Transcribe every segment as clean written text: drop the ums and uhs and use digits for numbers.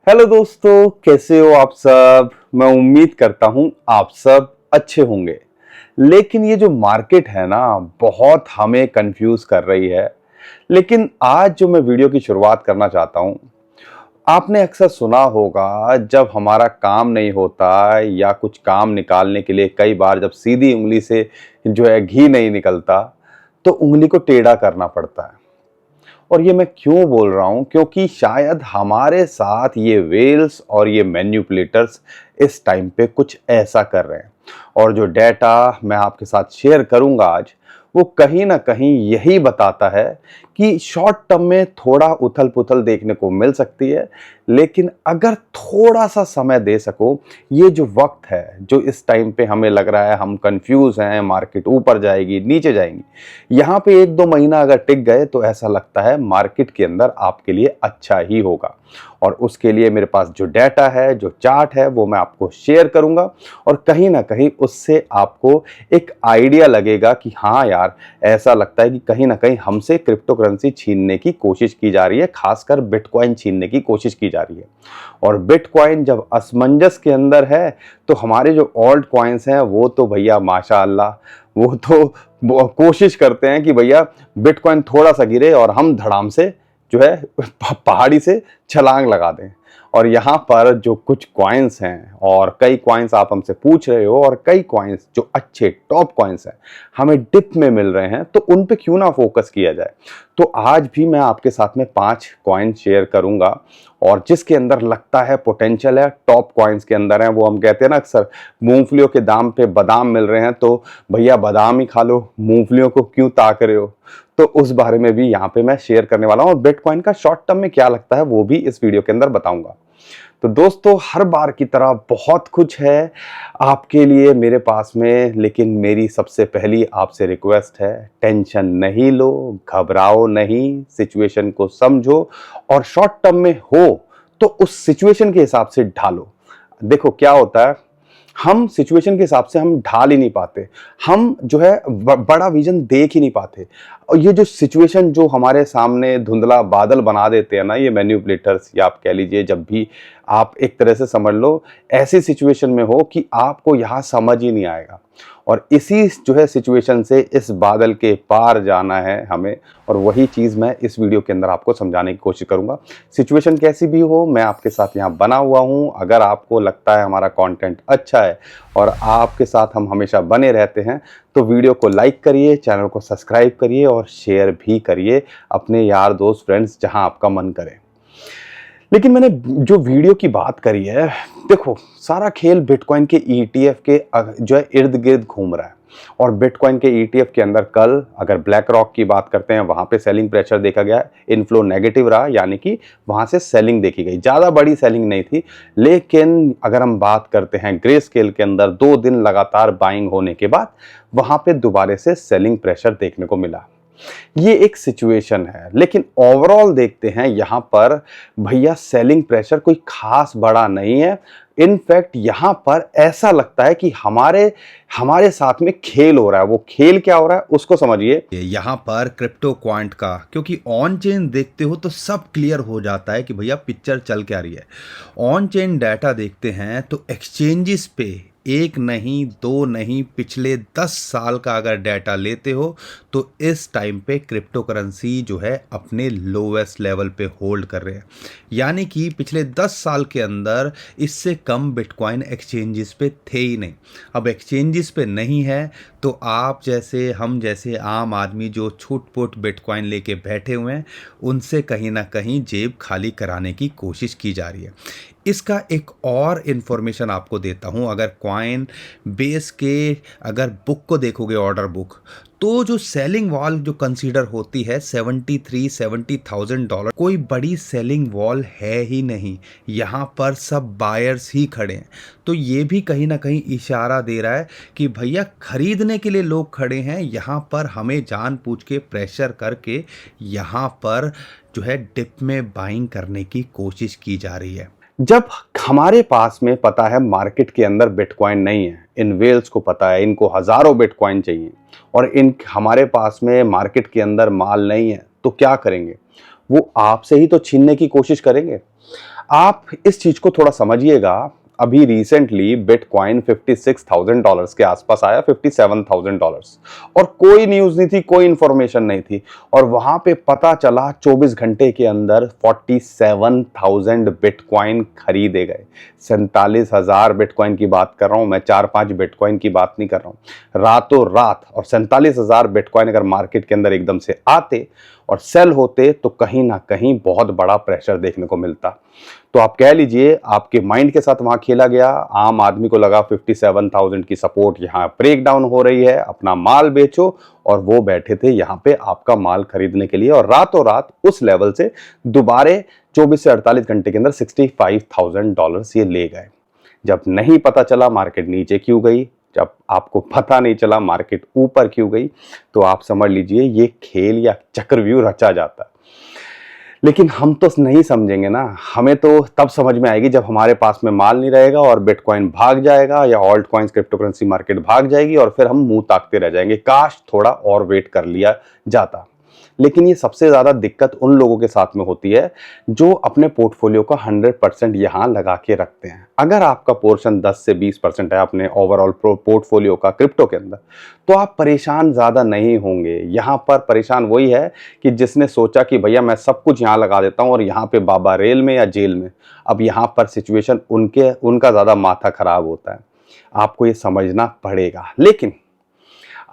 Hello दोस्तों, कैसे हो आप सब। मैं उम्मीद करता हूं आप सब अच्छे होंगे। लेकिन ये जो मार्केट है ना, बहुत हमें कंफ्यूज कर रही है। लेकिन आज जो मैं वीडियो की शुरुआत करना चाहता हूं, आपने अक्सर सुना होगा जब हमारा काम नहीं होता या कुछ काम निकालने के लिए कई बार जब सीधी उंगली से जो है घी नहीं निकलता, तो उंगली को टेढ़ा करना पड़ता है। और ये मैं क्यों बोल रहा हूं, क्योंकि शायद हमारे साथ ये वेल्स और ये मैन्युपुलेटर्स इस टाइम पे कुछ ऐसा कर रहे हैं। और जो डेटा मैं आपके साथ शेयर करूंगा आज, वो कहीं ना कहीं यही बताता है कि शॉर्ट टर्म में थोड़ा उथल पुथल देखने को मिल सकती है, लेकिन अगर थोड़ा सा समय दे सको, ये जो वक्त है जो इस टाइम पे हमें लग रहा है हम कंफ्यूज हैं, मार्केट ऊपर जाएगी नीचे जाएंगी, यहाँ पे 1-2 महीना अगर टिक गए तो ऐसा लगता है मार्केट के अंदर आपके लिए अच्छा ही होगा। और उसके लिए मेरे पास जो डेटा है, जो चार्ट है, वो मैं आपको शेयर करूंगा। और कहीं ना कहीं उससे आपको एक आइडिया लगेगा कि हाँ यार, ऐसा लगता है कि कहीं ना कहीं हमसे क्रिप्टो करेंसी छीनने की कोशिश की जा रही है, खासकर बिटकॉइन छीनने की कोशिश की जा रही है। और बिटकॉइन जब असमंजस के अंदर है, तो हमारे जो ओल्ड कॉइन्स हैं वो तो भैया माशाअल्लाह, वो तो कोशिश करते हैं कि भैया बिटकॉइन थोड़ा सा गिरे और हम धड़ाम से जो है पहाड़ी से छलांग लगा दें। और यहाँ पर जो कुछ कॉइन्स हैं, और कई कॉइन्स आप हमसे पूछ रहे हो, और कई कॉइन्स जो अच्छे टॉप कॉइन्स हैं हमें डिप में मिल रहे हैं, तो उन पे क्यों ना फोकस किया जाए। तो आज भी मैं आपके साथ में 5 कॉइन शेयर करूंगा, और जिसके अंदर लगता है पोटेंशियल है, टॉप कॉइन्स के अंदर है। वो हम कहते हैं ना अक्सर, मूंगफलियों के दाम पे बादाम मिल रहे हैं, तो भैया बादाम ही खा लो, मूंगफलियों को क्यों ताक रहे हो। तो उस बारे में भी यहाँ पे मैं शेयर करने वाला हूँ, और बिटकॉइन का शॉर्ट टर्म में क्या लगता है वो भी इस वीडियो के अंदर बताऊंगा। तो दोस्तों, हर बार की तरह बहुत कुछ है आपके लिए मेरे पास में, लेकिन मेरी सबसे पहली आपसे रिक्वेस्ट है, टेंशन नहीं लो, घबराओ नहीं, सिचुएशन को समझो, और शॉर्ट टर्म में हो तो उस सिचुएशन के हिसाब से ढालो। देखो क्या होता है, हम सिचुएशन के हिसाब से हम ढाल ही नहीं पाते, हम जो है बड़ा विजन देख ही नहीं पाते। और ये जो सिचुएशन जो हमारे सामने धुंधला बादल बना देते हैं ना, ये मैन्युपुलेटर्स, या आप कह लीजिए, जब भी आप एक तरह से समझ लो ऐसी सिचुएशन में हो कि आपको यहाँ समझ ही नहीं आएगा, और इसी जो है सिचुएशन से इस बादल के पार जाना है हमें। और वही चीज़ मैं इस वीडियो के अंदर आपको समझाने की कोशिश करूंगा। सिचुएशन कैसी भी हो, मैं आपके साथ यहाँ बना हुआ हूँ। अगर आपको लगता है हमारा कंटेंट अच्छा है और आपके साथ हम हमेशा बने रहते हैं, तो वीडियो को लाइक करिए, चैनल को सब्सक्राइब करिए, और शेयर भी करिए अपने यार दोस्त फ्रेंड्स जहां आपका मन करे। लेकिन मैंने जो वीडियो की बात करी है, देखो सारा खेल बिटकॉइन के ईटीएफ के जो है इर्द गिर्द घूम रहा है। और बिटकॉइन के ईटीएफ के अंदर कल अगर ब्लैक रॉक की बात करते हैं, वहां पे सेलिंग प्रेशर देखा गया, इनफ्लो नेगेटिव रहा, यानी कि वहां से सेलिंग देखी गई, ज्यादा बड़ी सेलिंग नहीं थी। लेकिन अगर हम बात करते हैं ग्रे स्केल के अंदर, 2 दिन लगातार बाइंग होने के बाद वहां पे दोबारा से सेलिंग प्रेशर देखने को मिला। ये एक सिचुएशन है, लेकिन ओवरऑल देखते हैं यहां पर भैया सेलिंग प्रेशर कोई खास बड़ा नहीं है। इनफैक्ट यहां पर ऐसा लगता है कि हमारे हमारे साथ में खेल हो रहा है। वो खेल क्या हो रहा है उसको समझिए। यहाँ पर क्रिप्टो क्वांट का, क्योंकि ऑन चेन देखते हो तो सब क्लियर हो जाता है कि भैया पिक्चर चल क्या रही है। ऑन चेन डाटा देखते हैं तो एक्सचेंजेस पे एक नहीं दो नहीं, पिछले 10 साल का अगर डाटा लेते हो तो इस टाइम पे क्रिप्टो करेंसी जो है अपने लोवेस्ट लेवल पे होल्ड कर रहे हैं। यानी कि पिछले 10 साल के अंदर इससे कम बिटकॉइन एक्सचेंजेस पे थे ही नहीं। अब एक्सचेंजेस पे नहीं है तो आप जैसे, हम जैसे आम आदमी जो छूट-पुट बिटकॉइन लेके बैठे हुए हैं, उनसे कहीं ना कहीं जेब खाली कराने की कोशिश की जा रही है। इसका एक और इन्फॉर्मेशन आपको देता हूँ। अगर कॉइन बेस के अगर बुक को देखोगे, ऑर्डर बुक, तो जो सेलिंग वॉल जो कंसीडर होती है 73-70,000 कोई बड़ी सेलिंग वॉल है ही नहीं। यहाँ पर सब बायर्स ही खड़े हैं। तो ये भी कहीं ना कहीं इशारा दे रहा है कि भैया खरीदने के लिए लोग खड़े हैं। यहाँ पर हमें जानबूझ के प्रेशर करके यहाँ पर जो है डिप में बाइंग करने की कोशिश की जा रही है। जब हमारे पास में पता है मार्केट के अंदर बिटकॉइन नहीं है, इन वेल्स को पता है इनको हजारों बिटकॉइन चाहिए, और इन हमारे पास में मार्केट के अंदर माल नहीं है, तो क्या करेंगे। वो आपसे ही तो छीनने की कोशिश करेंगे। आप इस चीज को थोड़ा समझिएगा। अभी रिसेंटली बिटकॉइन $56,000 के आसपास आया, $57,000, और कोई न्यूज नहीं थी, कोई इंफॉर्मेशन नहीं थी, और वहां पे पता चला 24 घंटे के अंदर 47,000 बिटकॉइन खरीदे गए। 47,000 बिटकॉइन की बात कर रहा हूं मैं, 4-5 बिटकॉइन की बात नहीं कर रहा हूं, रातों रात। और 47,000 बिटकॉइन अगर मार्केट के अंदर एकदम से आते और सेल होते तो कहीं ना कहीं बहुत बड़ा प्रेशर देखने को मिलता। तो आप कह लीजिए आपके माइंड के साथ वहां खेला गया। आम आदमी को लगा 57,000 की सपोर्ट यहां ब्रेक डाउन हो रही है, अपना माल बेचो, और वो बैठे थे यहां पे आपका माल खरीदने के लिए, और रातों रात उस लेवल से दोबारे 24 से 48 घंटे के अंदर $65,000 ये ले गए। जब नहीं पता चला मार्केट नीचे क्यों गई, जब आपको पता नहीं चला मार्केट ऊपर क्यों गई, तो आप समझ लीजिए ये खेल या चक्रव्यूह रचा जाता। लेकिन हम तो नहीं समझेंगे ना, हमें तो तब समझ में आएगी जब हमारे पास में माल नहीं रहेगा और बिटकॉइन भाग जाएगा या alt coins crypto currency market भाग जाएगी, और फिर हम मुंह ताकते रह जाएंगे, काश थोड़ा और वेट कर लिया जाता। लेकिन ये सबसे ज्यादा दिक्कत उन लोगों के साथ में होती है जो अपने पोर्टफोलियो का 100% यहां लगा के रखते हैं। अगर आपका पोर्शन 10 से 20% है अपने ओवरऑल पोर्टफोलियो का क्रिप्टो के अंदर, तो आप परेशान ज्यादा नहीं होंगे। यहां पर परेशान वही है कि जिसने सोचा कि भैया मैं सब कुछ यहां लगा देता हूं और यहां पे बाबा रेल में या जेल में। अब यहां पर सिचुएशन उनका ज्यादा माथा खराब होता है, आपको ये समझना पड़ेगा। लेकिन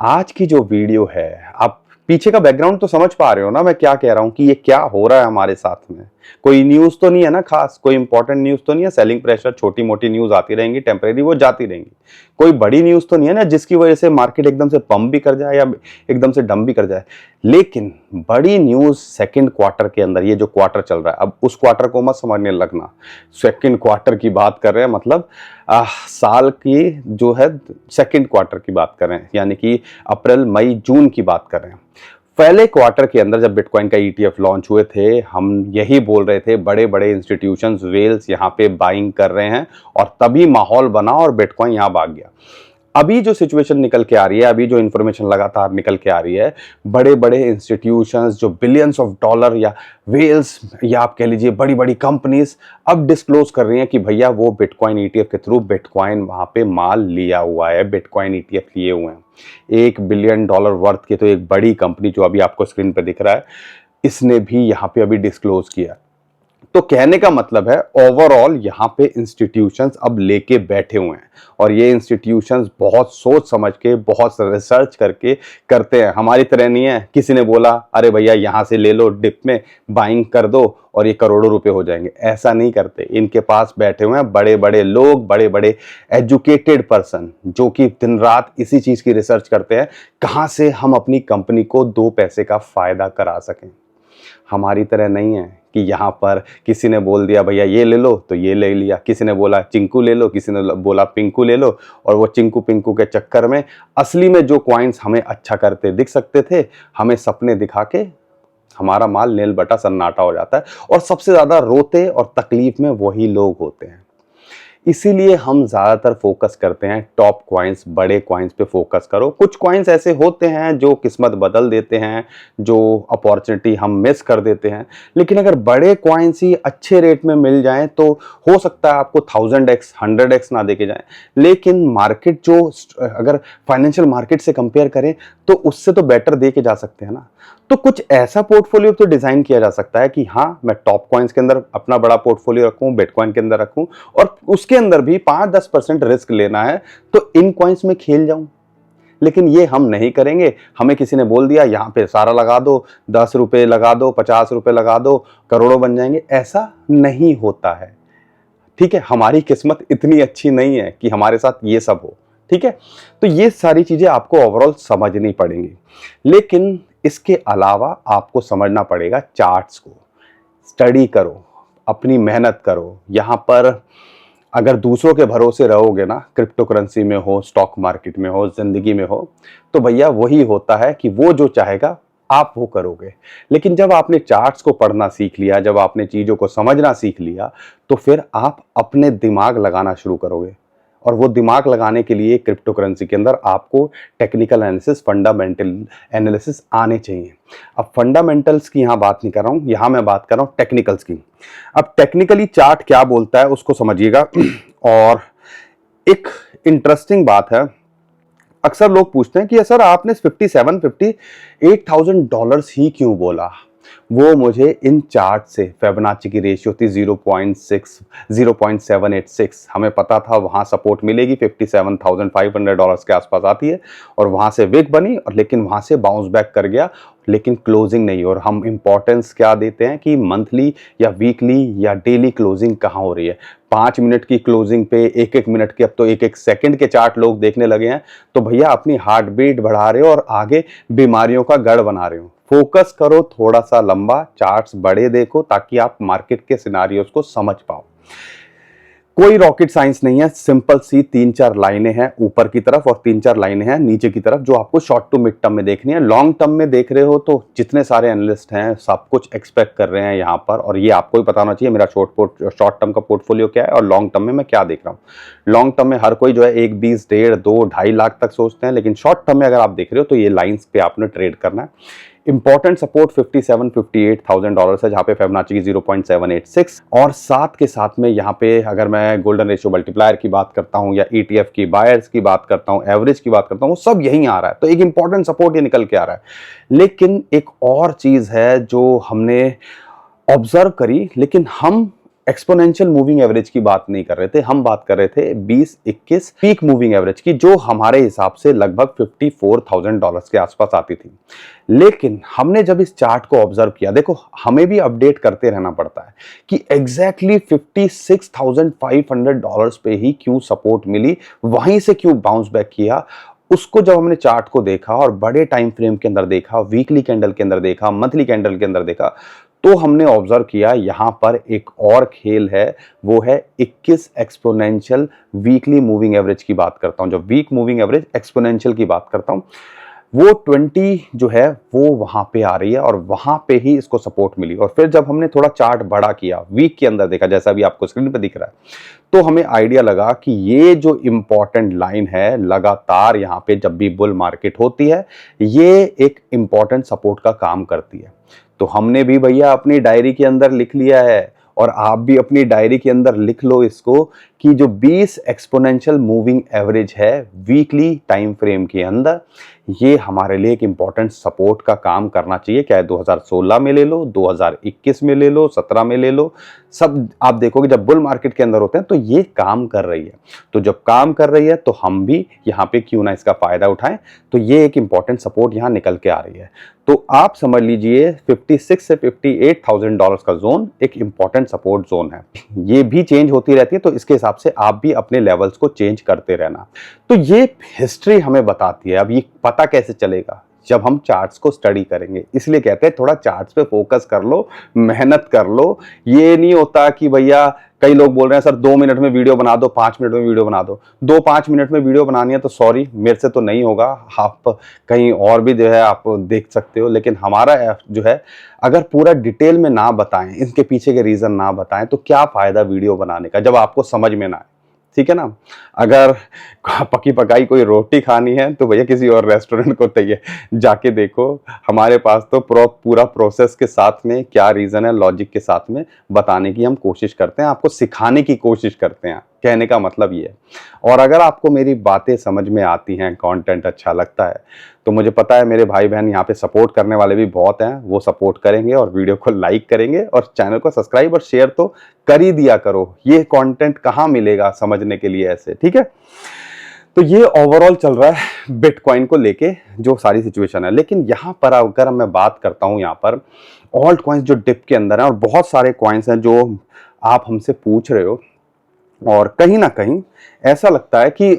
आज की जो वीडियो है, आप पीछे का बैकग्राउंड तो समझ पा रहे हो ना मैं क्या कह रहा हूं, कि ये क्या हो रहा है हमारे साथ में। कोई न्यूज तो नहीं है ना खास, कोई इंपॉर्टेंट न्यूज तो नहीं है। सेलिंग प्रेशर, छोटी मोटी न्यूज आती रहेंगी, टेम्परेरी, वो जाती रहेंगी। कोई बड़ी न्यूज तो नहीं है ना जिसकी वजह से मार्केट एकदम से पंप भी कर जाए या एकदम से डंप भी कर जाए। लेकिन बड़ी न्यूज सेकंड क्वार्टर के अंदर, ये जो क्वार्टर चल रहा है, अब उस क्वार्टर को मत समझने लगना, सेकंड क्वार्टर की बात कर रहे हैं, मतलब साल की जो है सेकंड क्वार्टर की बात कर रहे हैं, यानी कि अप्रैल मई जून की बात कर रहे हैं। पहले क्वार्टर के अंदर जब बिटकॉइन का ETF लॉन्च हुए थे, हम यही बोल रहे थे बड़े बड़े इंस्टीट्यूशंस, वेल्स यहाँ पे बाइंग कर रहे हैं, और तभी माहौल बना और बिटकॉइन यहाँ भाग गया। अभी जो सिचुएशन निकल के आ रही है, अभी जो इंफॉर्मेशन लगातार निकल के आ रही है, बड़े बड़े इंस्टीट्यूशंस जो बिलियंस ऑफ डॉलर या वेल्स या आप कह लीजिए बड़ी बड़ी कंपनीज अब डिस्क्लोज कर रही हैं कि भैया वो बिटकॉइन ETF के थ्रू बिटकॉइन वहां पे माल लिया हुआ है, बिटकॉइन ETF लिए हुए हैं। $1 बिलियन वर्थ की तो एक बड़ी कंपनी जो अभी आपको स्क्रीन पे दिख रहा है, इसने भी यहाँ पे अभी डिस्क्लोज किया। तो कहने का मतलब है ओवरऑल यहाँ पे इंस्टीट्यूशंस अब लेके बैठे हुए हैं, और ये इंस्टीट्यूशंस बहुत सोच समझ के, बहुत रिसर्च करके करते हैं। हमारी तरह नहीं है किसी ने बोला अरे भैया यहाँ से ले लो, डिप में बाइंग कर दो और ये करोड़ों रुपए हो जाएंगे, ऐसा नहीं करते। इनके पास बैठे हुए हैं बड़े बड़े लोग, बड़े बड़े एजुकेटेड पर्सन, जो कि दिन रात इसी चीज की रिसर्च करते हैं, कहां से हम अपनी कंपनी को 2 पैसे का फायदा करा सकें। हमारी तरह नहीं है कि यहाँ पर किसी ने बोल दिया भैया ये ले लो तो ये ले लिया, किसी ने बोला चिंकू ले लो, किसी ने बोला पिंकू ले लो, और वो चिंकू पिंकू के चक्कर में असली में जो कॉइन्स हमें अच्छा करते दिख सकते थे, हमें सपने दिखा के हमारा माल नील बटा सन्नाटा हो जाता है। और सबसे ज्यादा रोते और तकलीफ में वही लोग होते हैं। इसीलिए हम ज्यादातर फोकस करते हैं टॉप कॉइन्स, बड़े कॉइन्स पे फोकस करो। कुछ कॉइन्स ऐसे होते हैं जो किस्मत बदल देते हैं, जो अपॉर्चुनिटी हम मिस कर देते हैं। लेकिन अगर बड़े कॉइन्स ही अच्छे रेट में मिल जाएं तो हो सकता है आपको 1000x 100x ना देके जाएं, लेकिन मार्केट जो अगर फाइनेंशियल मार्केट से कंपेयर करें तो उससे तो बेटर दे के जा सकते हैं ना। तो कुछ ऐसा पोर्टफोलियो तो डिजाइन किया जा सकता है कि हाँ मैं टॉप कॉइन्स के अंदर अपना बड़ा पोर्टफोलियो रखूं, बिटकॉइन के अंदर रखूं, और उसके अंदर भी 5-10% रिस्क लेना है तो इन कॉइन्स में खेल जाऊं। लेकिन ये हम नहीं करेंगे। हमें किसी ने बोल दिया यहाँ पे सारा लगा दो, 10 रुपए लगा दो, 50 रुपए लगा दो, करोड़ों बन जाएंगे, ऐसा नहीं होता है। ठीक है, हमारी किस्मत इतनी अच्छी नहीं है कि हमारे साथ ये सब हो। ठीक है, तो ये सारी चीजें आपको ओवरऑल समझनी पड़ेंगी। लेकिन इसके अलावा आपको समझना पड़ेगा चार्ट्स को। स्टडी करो, अपनी मेहनत करो। यहाँ पर अगर दूसरों के भरोसे रहोगे ना, क्रिप्टो करेंसी में हो, स्टॉक मार्केट में हो, जिंदगी में हो, तो भैया वही होता है कि वो जो चाहेगा आप वो करोगे। लेकिन जब आपने चार्ट्स को पढ़ना सीख लिया, जब आपने चीजों को समझना सीख लिया, तो फिर आप अपने दिमाग लगाना शुरू करोगे। और वो दिमाग लगाने के लिए क्रिप्टो करेंसी के अंदर आपको टेक्निकल एनालिसिस, फंडामेंटल एनालिसिस आने चाहिए। अब फंडामेंटल्स की यहाँ बात नहीं कर रहा हूँ, यहाँ मैं बात कर रहा हूँ टेक्निकल्स की। अब टेक्निकली चार्ट क्या बोलता है उसको समझिएगा। और एक इंटरेस्टिंग बात है, अक्सर लोग पूछते हैं कि सर आपने 57-58,000 डॉलर्स ही क्यों बोला। वो मुझे इन चार्ट से, फिबोनाची की रेशियो थी 0.786, हमें पता था वहां सपोर्ट मिलेगी, 57,500 डॉलर्स के आसपास आती है, और वहां से विक बनी, और लेकिन वहां से बाउंस बैक कर गया, लेकिन क्लोजिंग नहीं। और हम इंपॉर्टेंस क्या देते हैं कि मंथली या वीकली या डेली क्लोजिंग कहाँ हो रही है। 5 मिनट की क्लोजिंग पे 1-1 मिनट के, अब तो 1-1 सेकंड के चार्ट लोग देखने लगे हैं, तो भैया अपनी हार्ट बीट बढ़ा रहे हो और आगे बीमारियों का गढ़ बना रहे हो। फोकस करो थोड़ा सा लंबा, चार्ट्स बड़े देखो, ताकि आप मार्केट के सिनारियोस को समझ पाओ। कोई रॉकेट साइंस नहीं है, सिंपल सी 3-4 लाइनें हैं ऊपर की तरफ और 3-4 लाइनें हैं नीचे की तरफ, जो आपको शॉर्ट टू मिड टर्म में देखनी है। लॉन्ग टर्म में देख रहे हो तो जितने सारे एनालिस्ट हैं सब कुछ एक्सपेक्ट कर रहे हैं यहाँ पर, और ये आपको ही पता होना चाहिए मेरा शॉर्ट टर्म का पोर्टफोलियो क्या है और लॉन्ग टर्म में मैं क्या देख रहा हूँ। लॉन्ग टर्म में हर कोई जो है 1, 20, 1.5, 2, 2.5 लाख तक सोचते हैं, लेकिन शॉर्ट टर्म में अगर आप देख रहे हो तो ये लाइंस पे आपने ट्रेड करना है। इंपॉर्टेंट सपोर्ट 57-58,000 डॉलर है, जहां पे फिबोनाची की 0.786, और साथ के साथ में यहाँ पे अगर मैं गोल्डन रेशियो मल्टीप्लायर की बात करता हूँ या ETF की बायर्स की बात करता हूँ, एवरेज की बात करता हूँ, सब यहीं आ रहा है। तो एक इंपॉर्टेंट सपोर्ट ये निकल के आ रहा है। लेकिन एक और चीज है जो हमने ऑब्जर्व करी, लेकिन हम एक्सपोनेंशियल मूविंग एवरेज की बात नहीं कर रहे थे, हम बात कर रहे थे 20-21 पीक मूविंग एवरेज की, जो हमारे हिसाब से लगभग 54,000 डॉलर्स के आसपास आती थी। लेकिन हमने जब इस चार्ट को ऑब्जर्व किया, देखो हमें भी अपडेट करते रहना पड़ता है कि एग्जैक्टली 56,500 डॉलर्स पे ही क्यों सपोर्ट मिली, वहीं से क्यों बाउंस बैक किया। उसको जब हमने चार्ट को देखा और बड़े टाइम फ्रेम के अंदर देखा, वीकली कैंडल के अंदर देखा, मंथली कैंडल के अंदर देखा, तो हमने ऑब्जर्व किया यहां पर एक और खेल है, वो है 21 एक्सपोनेंशियल वीकली मूविंग एवरेज की बात करता हूं। जब वीक मूविंग एवरेज एक्सपोनेंशियल की बात करता हूं, वो 20 जो है वो वहां पे आ रही है, और वहां पे ही इसको सपोर्ट मिली। और फिर जब हमने थोड़ा चार्ट बड़ा किया, वीक के अंदर देखा, जैसा भी आपको स्क्रीन पे दिख रहा है, तो हमें आइडिया लगा कि ये जो इंपॉर्टेंट लाइन है, लगातार यहाँ पे जब भी बुल मार्केट होती है, ये एक इंपॉर्टेंट सपोर्ट का काम करती है। तो हमने भी भैया अपनी डायरी के अंदर लिख लिया है, और आप भी अपनी डायरी के अंदर लिख लो इसको, कि जो 20 एक्सपोनेंशियल मूविंग एवरेज है वीकली टाइम फ्रेम के अंदर, ये हमारे लिए एक इंपॉर्टेंट सपोर्ट का काम करना चाहिए। चाहे 2016 में ले लो, 2021 में ले लो, 17 में ले लो, सब आप देखोगे जब बुल मार्केट के अंदर होते हैं तो ये काम कर रही है। तो जब काम कर रही है तो हम भी यहाँ पे क्यों ना इसका फायदा उठाएं। तो ये एक इंपॉर्टेंट सपोर्ट यहाँ निकल के आ रही है। तो आप समझ लीजिए 56 से 58,000 डॉलर्स का जोन एक इंपॉर्टेंट सपोर्ट जोन है। ये भी चेंज होती रहती है, तो इसके हिसाब से आप भी अपने लेवल्स को चेंज करते रहना। तो ये हिस्ट्री हमें बताती है। अब ये पता कैसे चलेगा? जब हम चार्ट्स को स्टडी करेंगे। इसलिए कहते हैं थोड़ा चार्ट्स पे फोकस कर लो, मेहनत कर लो। ये नहीं होता कि भैया कई लोग बोल रहे हैं सर 2 मिनट में वीडियो बना दो, 5 मिनट में वीडियो बना दो। 2-5 मिनट में वीडियो बनानी है तो सॉरी, मेरे से तो नहीं होगा। आप कहीं और भी जो है आप देख सकते हो, लेकिन हमारा जो है अगर पूरा डिटेल में ना बताएं, इसके पीछे के रीजन ना बताएं, तो क्या फायदा वीडियो बनाने का जब आपको समझ में ना आए। ठीक है ना? अगर पकी पकाई कोई रोटी खानी है तो भैया किसी और रेस्टोरेंट को जाके देखो। हमारे पास तो पूरा प्रोसेस के साथ में क्या रीजन है, लॉजिक के साथ में बताने की हम कोशिश करते हैं, आपको सिखाने की कोशिश करते हैं। कहने का मतलब ये है। और अगर आपको मेरी बातें समझ में आती हैं, कंटेंट अच्छा लगता है, तो मुझे पता है मेरे भाई बहन यहाँ पे सपोर्ट करने वाले भी बहुत हैं, वो सपोर्ट करेंगे और वीडियो को लाइक करेंगे और चैनल को सब्सक्राइब और शेयर तो कर ही दिया करो। ये कंटेंट कहाँ मिलेगा समझने के लिए ऐसे, ठीक है? तो ये ओवरऑल चल रहा है बिटकॉइन को लेके जो सारी सिचुएशन है। लेकिन यहाँ पर अगर मैं बात करता हूँ, यहाँ पर ऑल्ट कॉइन्स जो डिप के अंदर है, और बहुत सारे कॉइन्स हैं जो आप हमसे पूछ रहे हो, और कहीं ना कहीं ऐसा लगता है कि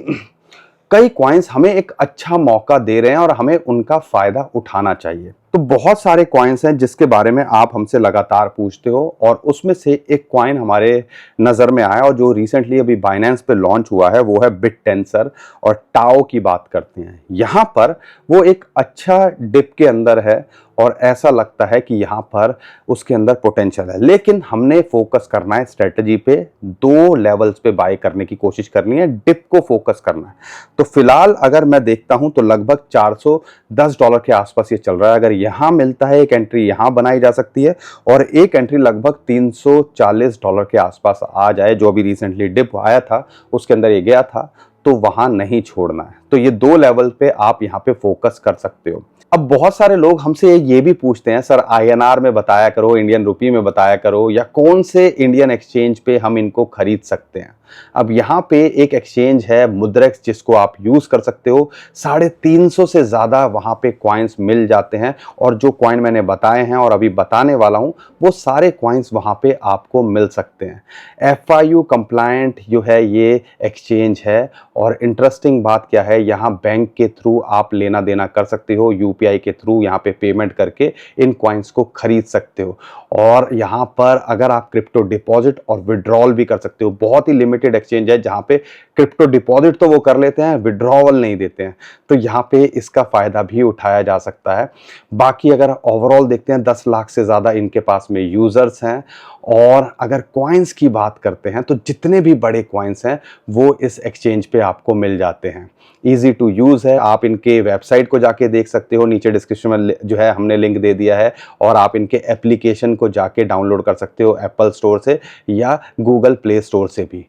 कई कॉइन्स हमें एक अच्छा मौका दे रहे हैं और हमें उनका फायदा उठाना चाहिए। तो बहुत सारे कॉइन्स हैं जिसके बारे में आप हमसे लगातार पूछते हो, और उसमें से एक कॉइन हमारे नज़र में आया और जो रिसेंटली अभी बाइनेंस पे लॉन्च हुआ है, वो है बिटटेंसर। और टाओ की बात करते हैं, यहाँ पर वो एक अच्छा डिप के अंदर है और ऐसा लगता है कि यहाँ पर उसके अंदर पोटेंशियल है, लेकिन हमने फोकस करना है स्ट्रेटजी पे, 2 लेवल्स पे बाय करने की कोशिश करनी है, डिप को फोकस करना है। तो फिलहाल अगर मैं देखता हूं तो लगभग $410 के आसपास ये चल रहा है। अगर यहां मिलता है एक एंट्री, यहां बनाई जा सकती है, और एक एंट्री लगभग $340 के आसपास आ जाए, जो अभी रिसेंटली डिप आया था उसके अंदर ये गया था, तो वहां नहीं छोड़ना है। तो ये 2 लेवल पे आप यहां पे फोकस कर सकते हो। अब बहुत सारे लोग हमसे ये भी पूछते हैं, सर INR में बताया करो, इंडियन रुपी में बताया करो, या कौन से इंडियन एक्सचेंज पे हम इनको खरीद सकते हैं। अब यहाँ पे एक एक्सचेंज है मुद्रेक्स, जिसको आप यूज कर सकते हो। 350 से ज्यादा वहां पे कॉइन्स मिल जाते हैं, और जो कॉइन मैंने बताए हैं और अभी बताने वाला हूं, वो सारे कॉइन्स वहां पे आपको मिल सकते हैं। FIU कंप्लायंट जो है ये एक्सचेंज है, और इंटरेस्टिंग बात क्या है, यहाँ बैंक के थ्रू आप लेना देना कर सकते हो, UPI के थ्रू यहाँ पे पेमेंट करके इन कॉइन्स को खरीद सकते हो। और यहाँ पर अगर आप क्रिप्टो डिपॉजिट और विड्रॉल भी कर सकते हो। बहुत ही लिमिटेड एक्सचेंज है जहाँ पे क्रिप्टो डिपॉजिट तो वो कर लेते हैं, विड्रॉवल नहीं देते हैं, तो यहाँ पे इसका फायदा भी उठाया जा सकता है। बाकी अगर ओवरऑल देखते हैं, 10 लाख से ज्यादा इनके पास में यूजर्स हैं। और अगर कॉइन्स की बात करते हैं तो जितने भी बड़े कॉइन्स हैं वो इस एक्सचेंज पे आपको मिल जाते हैं। ईजी टू यूज है, आप इनके वेबसाइट को जाके देख सकते हो, नीचे डिस्क्रिप्शन में जो है हमने लिंक दे दिया है, और आप इनके एप्लीकेशन को जाके डाउनलोड कर सकते हो एप्पल स्टोर से या गूगल प्ले स्टोर से भी।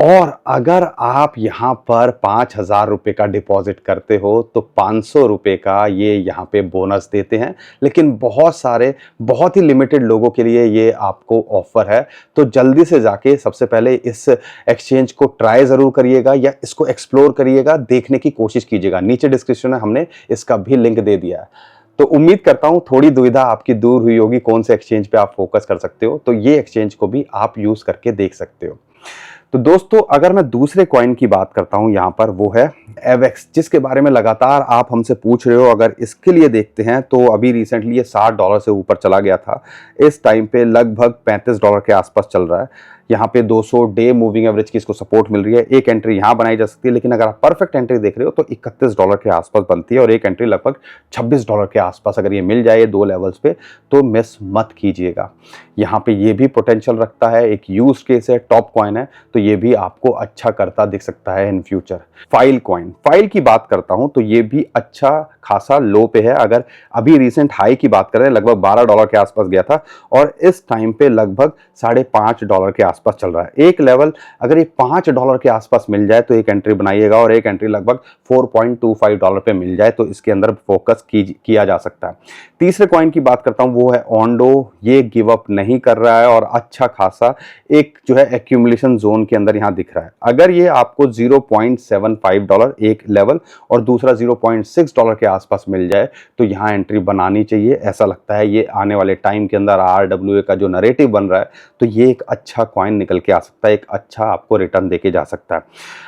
और अगर आप यहाँ पर 5,000 रुपये का डिपॉजिट करते हो तो 500 रुपये का ये यहाँ पे बोनस देते हैं, लेकिन बहुत ही लिमिटेड लोगों के लिए ये आपको ऑफर है। तो जल्दी से जाके सबसे पहले इस एक्सचेंज को ट्राई ज़रूर करिएगा, या इसको एक्सप्लोर करिएगा, देखने की कोशिश कीजिएगा। नीचे डिस्क्रिप्शन में हमने इसका भी लिंक दे दिया है। तो उम्मीद करता हूं थोड़ी दुविधा आपकी दूर हुई होगी, कौन से एक्सचेंज पे आप फोकस कर सकते हो, तो ये एक्सचेंज को भी आप यूज करके देख सकते हो। तो दोस्तों अगर मैं दूसरे कॉइन की बात करता हूं, यहां पर वो है एवेक्स, जिसके बारे में लगातार आप हमसे पूछ रहे हो। अगर इसके लिए देखते हैं तो अभी रिसेंटली ये $60 से ऊपर चला गया था, इस टाइम पे लगभग $35 के आसपास चल रहा है। यहाँ पे 200 डे मूविंग एवरेज की इसको सपोर्ट मिल रही है। एक एंट्री यहाँ बनाई जा सकती है, लेकिन अगर आप परफेक्ट एंट्री देख रहे हो तो $31 के आसपास बनती है, और एक एंट्री लगभग $26 के आसपास अगर ये मिल जाए 2 लेवल्स पे तो मिस मत कीजिएगा। यहाँ पे ये भी पोटेंशियल रखता है, एक यूज केस है, टॉप कॉइन है, तो ये भी आपको अच्छा करता दिख सकता है in future. File coin, file की बात करता हूं तो ये भी अच्छा खासा लो पे है। अगर अभी रिसेंट हाई की बात करें, लगभग $12 के आसपास गया था, और इस टाइम पे लगभग $5.5 के आसपास चल रहा है। एक लेवल अगर ये $5 के आसपास मिल जाए तो एक एंट्री बनाइएगा, और एक एंट्री लगभग $4.25 पे मिल जाए तो इसके अंदर फोकस किया जा सकता है। तीसरे कॉइन की बात करता हूं, वो है ओंडो। ये गिव अप नहीं कर रहा है, और अच्छा खासा एक जो है एक्यूमुलेशन जोन के अंदर यहां दिख रहा है। अगर ये आपको $0.75 एक लेवल और दूसरा $0.6 के आसपास मिल जाए तो यहां एंट्री बनानी चाहिए। ऐसा लगता है ये आने वाले टाइम के अंदर RWA का जो नरेटिव बन रहा है, तो ये एक अच्छा कॉइन निकल के आ सकता है, एक अच्छा आपको रिटर्न देके जा सकता है।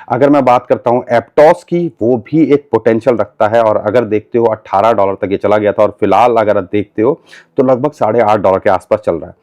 अगर मैं बात करता हूं एप्टॉस की, वो भी एक पोटेंशियल रखता है, और अगर देखते हो $18 तक ये चला गया था, और फिलहाल अगर आप देखते हो तो लगभग $8.5 के आसपास चल रहा है।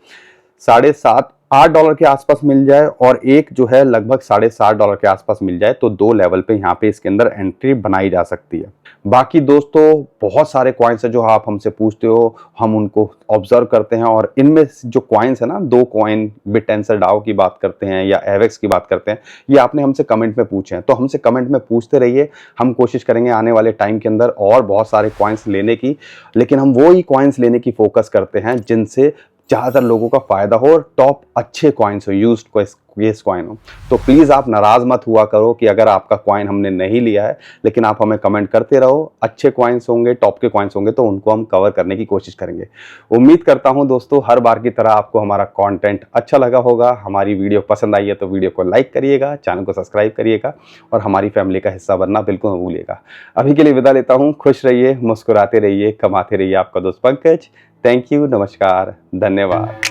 7.5-8 के आसपास मिल जाए, और एक जो है लगभग $7.5 के आसपास मिल जाए तो 2 लेवल पे यहाँ पे इसके अंदर एंट्री बनाई जा सकती है। बाकी दोस्तों बहुत सारे कॉइन्स है जो आप हमसे पूछते हो, हम उनको ऑब्जर्व करते हैं, और इनमें जो कॉइन्स है ना, 2 कॉइन बिटटेंसर डाओ की बात करते हैं या एवेक्स की बात करते हैं, ये आपने हमसे कमेंट में पूछे हैं, तो हमसे कमेंट में पूछते रहिए। हम कोशिश करेंगे आने वाले टाइम के अंदर और बहुत सारे कॉइन्स लेने की, लेकिन हम वो ही कॉइन्स लेने की फोकस करते हैं जिनसे ज़्यादातर लोगों का फायदा हो, और टॉप अच्छे कॉइन्स हो, यूज्ड कॉइन हो। तो प्लीज़ आप नाराज़ मत हुआ करो कि अगर आपका कॉइन हमने नहीं लिया है, लेकिन आप हमें कमेंट करते रहो। अच्छे कॉइन्स होंगे, टॉप के कॉइन्स होंगे, तो उनको हम कवर करने की कोशिश करेंगे। उम्मीद करता हूं दोस्तों हर बार की तरह आपको हमारा कंटेंट अच्छा लगा होगा। हमारी वीडियो पसंद आई है तो वीडियो को लाइक करिएगा, चैनल को सब्सक्राइब करिएगा, और हमारी फैमिली का हिस्सा बनना बिल्कुल न भूलिएगा। अभी के लिए विदा लेता हूँ। खुश रहिए, मुस्कुराते रहिए, कमाते रहिए। आपका दोस्त पंकज। थैंक यू, नमस्कार, धन्यवाद।